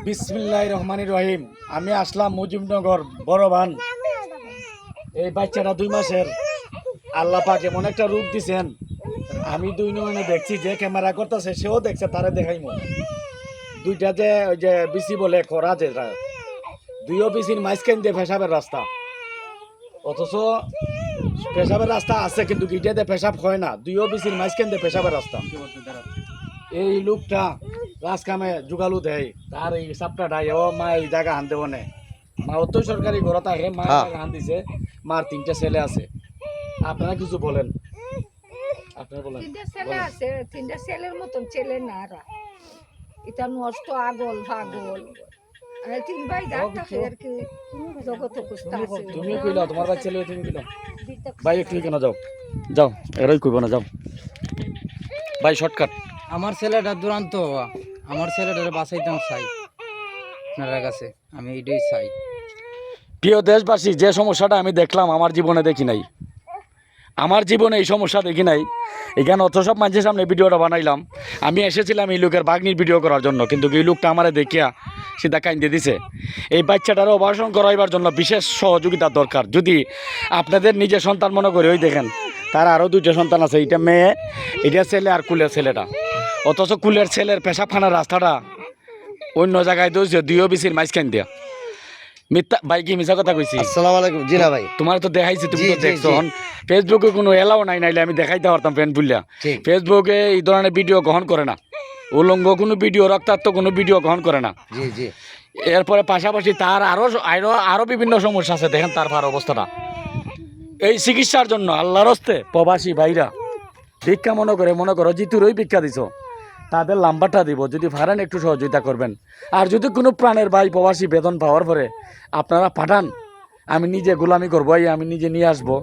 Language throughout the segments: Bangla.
বিসমিল্লাহির রহমানির রহিম। আমি আসলাম মুজিবনগর বড় ভান। এই বাচ্চাটা 2 মাসের। আল্লাহ পাক এমন একটা রূপ দিছেন, আমি 2 নয়নে দেখছি, যে ক্যামেরা করতেছে সেও দেখছে, তারে দেখাইমু। দুইটা যে ওই যে বিসি বলে খরা, যেটা 2 বিসির মাঝখান দিয়ে পেশাবের রাস্তা, অথচ পেশাবের রাস্তা আছে কিন্তু গিটাতে পেশাব হয় না। 2 বিসির মাঝখান দিয়ে পেশাবের রাস্তা। এই লোকটা রাজকামে যুগালু দেয়, তার এই সাপটাটাই ও মা এই জায়গা হান দেব নে। মা অত সরকারি ঘর থাকে, মা জায়গা হান দিছে, মার 3টা ছেলে আছে। আপনারা কিছু বলেন, আপনারা বলেন। 3টা ছেলে আছে, 3টা ছেলের মতন ছেলে না রা, এটা নষ্ট আগল ভাগল। আর 3 ভাই ডাক্তার ফের কি জগত কুস্তা আছে। তুমি কইলা তোমার ভাই ছেলে, তুমি কইলা ভাই একটু কেন যাও যাও, এরাই কইব না, যাও ভাই শর্টকাট। আমার ছেলেটা দুরান্ত, আমার ছেলেটারে বাঁচাইতাম চাই আপনার কাছে, আমি এইটাই চাই। প্রিয় দেশবাসী, যে সমস্যাটা আমি দেখলাম আমার জীবনে দেখি নাই, আমার জীবনে এই সমস্যা দেখি নাই। এখানে অত সব মানুষের সামনে ভিডিওটা বানাইলাম। আমি এসেছিলাম এই লোকের বাগনির ভিডিও করার জন্য, কিন্তু এই লোকটা আমারে দেখিয়া সিধা কাইন্দে দিছে। এই বাচ্চাটারও অপারেশন করাইবার জন্য বিশেষ সহযোগিতার দরকার। যদি আপনাদের নিজের সন্তান মনে করে, ওই দেখেন তার আরও 2টা সন্তান আছে, এটা মেয়ে, এটা ছেলে, আর কুলের ছেলেটা। অথচ কুলের ছেলের পেশাবখানার রাস্তাটা অন্য জায়গায় দৌড়ছে 2 বিসির মাঝখান দিয়া। মিথ্যা ভাই, কি মিছা কথা কইছি? আসসালামু আলাইকুম। জি না ভাই, তোমার তো দেখাইছি, তুমি জি, তো জি, দেখছো। জি। ফেসবুকে কোনো এলাও নাই, নাইলে আমি দেখাইতে পারতাম ফ্রেন্ড বুঝলা। ঠিক। ফেসবুকে এই ধরনের ভিডিও গ্রহণ করে না, উলঙ্গ কোনো ভিডিও, রক্তাক্ত কোনো ভিডিও গ্রহণ করে না। জি জি এরপরে পাশাপাশি তার আরো বিভিন্ন সমস্যা আছে। দেখেন তার ভার অবস্থাটা। এই চিকিৎসার জন্য আল্লাহর হস্তে প্রবাসী ভাইরা ভিক্ষা মনে করো জিতুরই ভিক্ষা দিছ, তাদের নাম্বারটা দিব, যদি পারেন একটু সহযোগিতা করবেন। আর যদি কোনো প্রাণের ভাই প্রবাসী বেতন পাওয়ার পরে আপনারা পাঠান, আমি নিজে গোলামি করবো, আমি নিজে নিয়ে আসবো।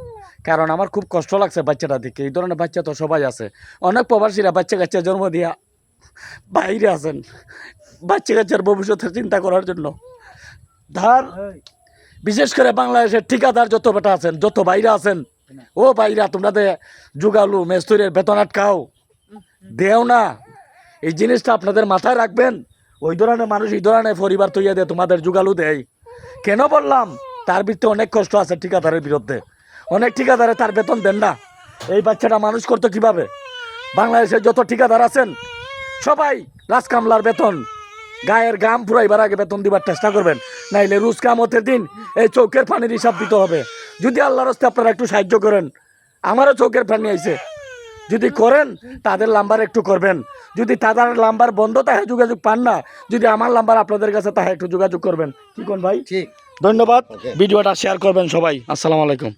কারণ আমার খুব কষ্ট লাগছে বাচ্চাটা দেখে। এই ধরনের বাচ্চা তো সবাই আছে, অনেক প্রবাসীরা বাচ্চা কাচ্চা জন্ম দিয়া বাইরে আছেন, বাচ্চা কাচ্চার ভবিষ্যতের চিন্তা করার জন্য। ধার, বিশেষ করে বাংলাদেশের ঠিকাদার যত বেটা আছেন, যত বাইরে আছেন, ও বাইরা তোমরা যুগালু মেস্তুরের বেতন আটকাও, দেও না। এই জিনিসটা আপনাদের মাথায় রাখবেন। ওই ধরনের মানুষ এই ধরনের পরিবার তৈরি দেয়, তোমাদের যুগালু দেয়। কেন বললাম? তার ভিতরে অনেক কষ্ট আছে ঠিকাদারের বিরুদ্ধে। অনেক ঠিকাদারে তার বেতন দেন না। এই বাচ্চাটা মানুষ করতো কিভাবে? বাংলাদেশের যত ঠিকাদার আছেন সবাই রাজকামলার বেতন, গায়ের গাম ফুরাইবার আগে বেতন দিবার চেষ্টা করবেন, নাইলে রোজ কিয়ামতের দিন এই চৌকের পানির হিসাব দিতে হবে। যদি আল্লাহর রাস্তায় আপনারা একটু সাহায্য করেন, আমারও চৌকের পানি আইছে, যদি করেন তাদের নাম্বার একটু করবেন। যদি তাদের নাম্বার বন্ধ তাহে যোগাযোগ পান না, যদি আমার নাম্বার আপনাদের কাছে তাহে একটু যোগাযোগ করবেন। কি কোন ভাই? ঠিক। ধন্যবাদ। ভিডিওটা শেয়ার করবেন সবাই। আসসালামু আলাইকুম।